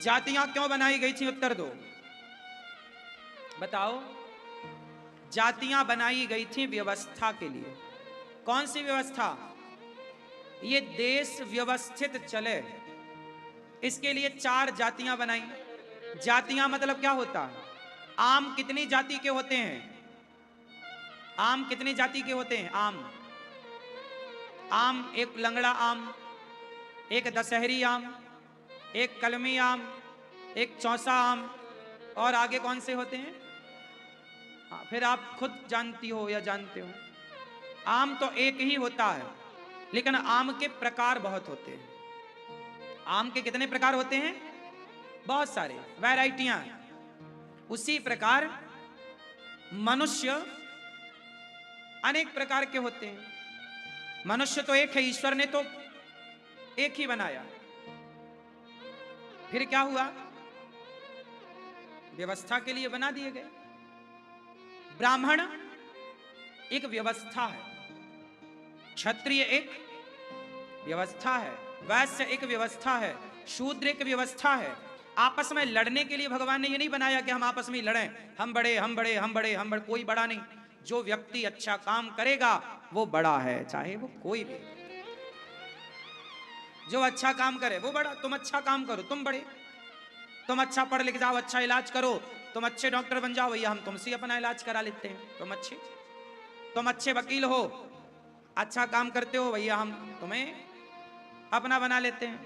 जातियां क्यों बनाई गई थी? उत्तर दो, बताओ। जातियां बनाई गई थी व्यवस्था के लिए। कौन सी व्यवस्था? ये देश व्यवस्थित चले, इसके लिए 4 जातियां बनाई। जातियां मतलब क्या होता है? आम कितनी जाति के होते हैं? आम कितनी जाति के होते हैं? आम आम एक लंगड़ा आम, एक दशहरी आम, एक कलमी आम, एक चौसा आम, और आगे कौन से होते हैं? हाँ, फिर आप खुद जानती हो या जानते हो। आम तो एक ही होता है, लेकिन आम के प्रकार बहुत होते हैं। आम के कितने प्रकार होते हैं? बहुत सारे, वैरायटियां। उसी प्रकार मनुष्य अनेक प्रकार के होते हैं। मनुष्य तो एक है, ईश्वर ने तो एक ही बनाया। फिर क्या हुआ? व्यवस्था के लिए बना दिए गए। ब्राह्मण एक व्यवस्था है, क्षत्रिय एक व्यवस्था है, वैश्य एक व्यवस्था है, शूद्र एक व्यवस्था है। आपस में लड़ने के लिए भगवान ने ये नहीं बनाया कि हम आपस में लड़ें, हम बड़े हम बड़े हम बड़े हम बड़े। कोई बड़ा नहीं। जो व्यक्ति अच्छा काम करेगा वो बड़ा है, चाहे वो कोई भी। जो अच्छा काम करे वो बड़ा। तुम अच्छा काम करो तुम बड़े। तुम अच्छा पढ़ लिख जाओ, अच्छा इलाज करो, तुम अच्छे डॉक्टर बन जाओ, भैया हम तुमसे अपना इलाज करा लेते हैं। तुम अच्छे वकील हो, अच्छा काम करते हो, भैया हम तुम्हें अपना बना लेते हैं।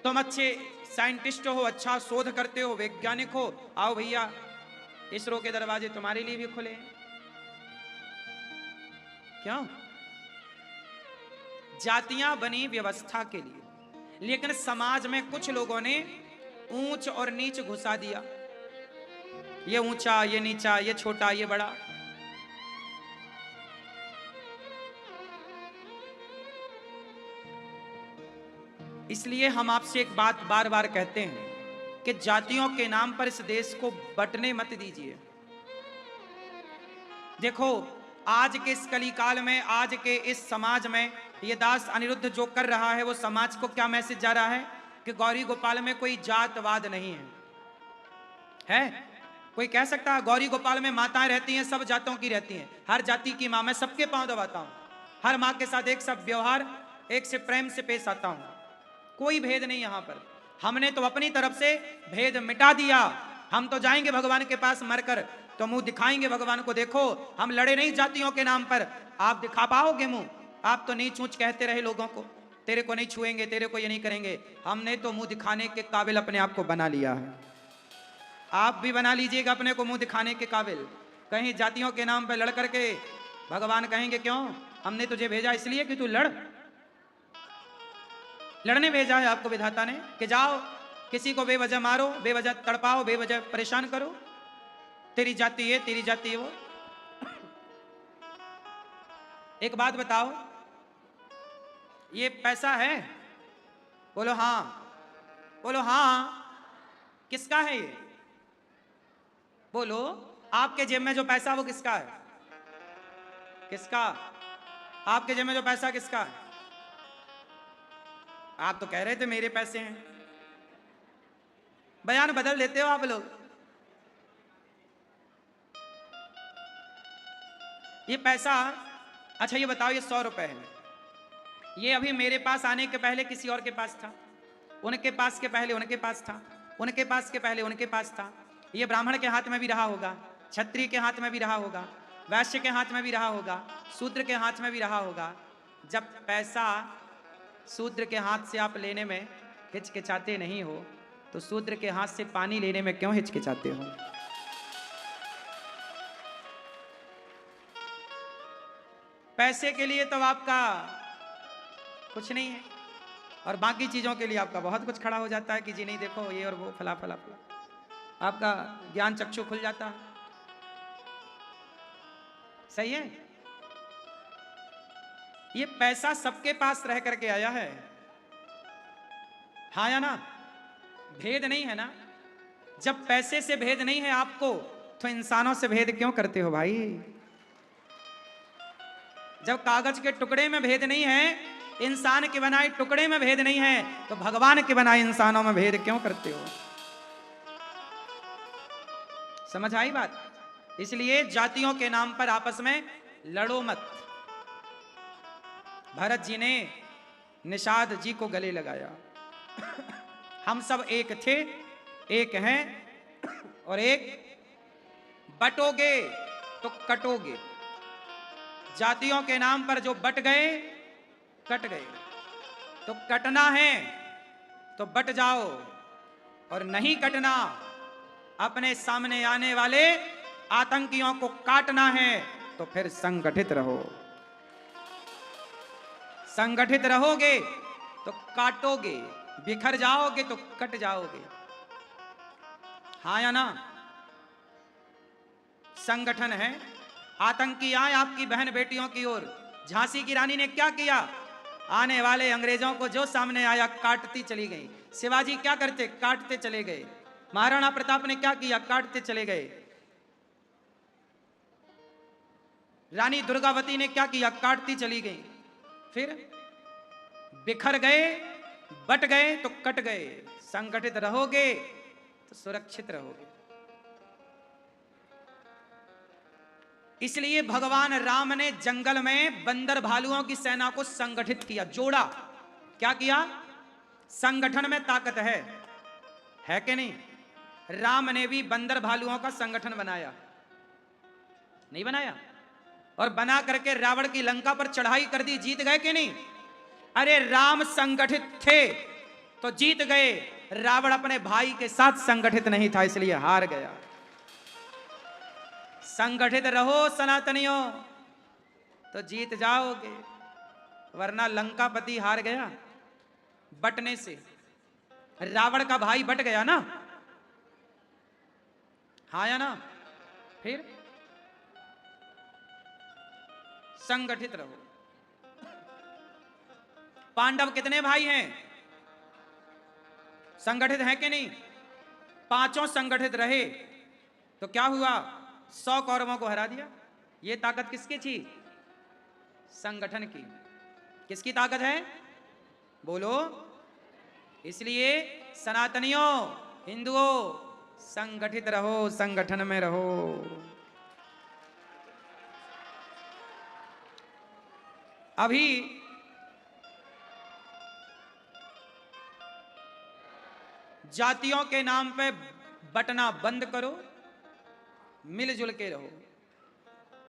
तुम अच्छे साइंटिस्ट हो, अच्छा शोध करते हो, वैज्ञानिक हो, आओ भैया इसरो के दरवाजे तुम्हारे लिए भी खुले हैं। क्यों? जातियां बनी व्यवस्था के लिए, लेकिन समाज में कुछ लोगों ने ऊंच और नीच घुसा दिया। ये ऊंचा, ये नीचा, ये छोटा, ये बड़ा। इसलिए हम आपसे एक बात बार बार कहते हैं कि जातियों के नाम पर इस देश को बंटने मत दीजिए। देखो, आज के इस कलिकाल में, आज के इस समाज में ये दास अनिरुद्ध जो कर रहा है, वो समाज को क्या मैसेज जा रहा है? कि गौरी गोपाल में कोई जातवाद नहीं है। कोई कह सकता है गौरी गोपाल में माताएं रहती हैं, सब जातों की रहती हैं, हर जाति की मां, मैं सबके पांव दबाता हूं, हर मां के साथ एक सब व्यवहार, एक से प्रेम से पेश आता हूं, कोई भेद नहीं यहां पर। हमने तो अपनी तरफ से भेद मिटा दिया। हम तो जाएंगे भगवान के पास मरकर तो मुंह दिखाएंगे भगवान को, देखो हम लड़े नहीं जातियों के नाम पर। आप दिखा पाओगे मुंह? आप तो नीच ऊंच कहते रहे लोगों को, तेरे को नहीं छुएंगे, तेरे को ये नहीं करेंगे। हमने तो मुंह दिखाने के काबिल अपने आप को बना लिया है। आप भी बना लीजिएगा अपने को मुंह दिखाने के काबिल। कहीं जातियों के नाम पर लड़ करके भगवान कहेंगे क्यों? हमने तुझे भेजा इसलिए कि तू लड़ने भेजा है आपको विधाता ने, कि जाओ किसी को बेवजह मारो, बेवजह तड़पाओ, बेवजह परेशान करो, तेरी जाति ये, तेरी जाति वो। एक बात बताओ, ये पैसा है? बोलो हाँ, बोलो हाँ। किसका है ये? बोलो, आपके जेब में जो पैसा वो किसका है? किसका? आपके जेब में जो पैसा किसका है? आप तो कह रहे थे मेरे पैसे हैं। बयान बदल देते हो आप लोग। ये पैसा, अच्छा ये बताओ, ये 100 रुपए है, ये अभी मेरे पास आने के पहले किसी और के पास था, उनके पास के पहले उनके पास था, उनके पास के पहले उनके पास था। ये ब्राह्मण के हाथ में भी रहा होगा, क्षत्रिय के हाथ में भी रहा होगा, वैश्य के हाथ में भी रहा होगा, शूद्र के हाथ में भी रहा होगा। जब पैसा शूद्र के हाथ से आप लेने में हिचकिचाते नहीं हो, तो शूद्र के हाथ से पानी लेने में क्यों हिचकिचाते हो? पैसे के लिए तो आपका कुछ नहीं है, और बाकी चीजों के लिए आपका बहुत कुछ खड़ा हो जाता है कि जी नहीं देखो ये और वो फला फला फला। आपका ज्ञान चक्षु खुल जाता है। सही है? ये पैसा सबके पास रह करके आया है, हाँ या ना? भेद नहीं है ना? जब पैसे से भेद नहीं है आपको, तो इंसानों से भेद क्यों करते हो भाई? जब कागज के टुकड़े में भेद नहीं है, इंसान के बनाए टुकड़े में भेद नहीं है, तो भगवान के बनाए इंसानों में भेद क्यों करते हो? समझ आई बात? इसलिए जातियों के नाम पर आपस में लड़ो मत। भरत जी ने निषाद जी को गले लगाया। हम सब एक थे, एक हैं, और एक बटोगे तो कटोगे। जातियों के नाम पर जो बट गए, कट गए। तो कटना है तो बट जाओ, और नहीं कटना, अपने सामने आने वाले आतंकियों को काटना है, तो फिर संगठित रहो। संगठित रहोगे तो काटोगे, बिखर जाओगे तो कट जाओगे। हाँ या ना? संगठन है। आतंकी आए आपकी बहन बेटियों की ओर। झांसी की रानी ने क्या किया? आने वाले अंग्रेजों को जो सामने आया काटती चली गई। शिवाजी क्या करते? काटते चले गए। महाराणा प्रताप ने क्या किया? काटते चले गए। रानी दुर्गावती ने क्या किया? काटती चली गई। फिर बिखर गए, बट गए तो कट गए। संगठित रहोगे तो सुरक्षित रहोगे। इसलिए भगवान राम ने जंगल में बंदर भालुओं की सेना को संगठित किया, जोड़ा। क्या किया? संगठन में ताकत है कि नहीं? राम ने भी बंदर भालुओं का संगठन बनाया, नहीं बनाया? और बना करके रावण की लंका पर चढ़ाई कर दी। जीत गए कि नहीं? अरे राम संगठित थे तो जीत गए। रावण अपने भाई के साथ संगठित नहीं था, इसलिए हार गया। संगठित रहो सनातनियों तो जीत जाओगे, वरना लंकापति हार गया बटने से। रावण का भाई बट गया ना, हाँ या ना? फिर संगठित रहो। पांडव कितने भाई हैं? संगठित हैं कि नहीं? पांचों संगठित रहे तो क्या हुआ? 100 कौरवों को हरा दिया। ये ताकत किसकी थी? संगठन की। किसकी ताकत है? बोलो। इसलिए सनातनियों, हिंदुओं, संगठित रहो, संगठन में रहो। अभी जातियों के नाम पे बटना बंद करो, मिलजुल के रहो।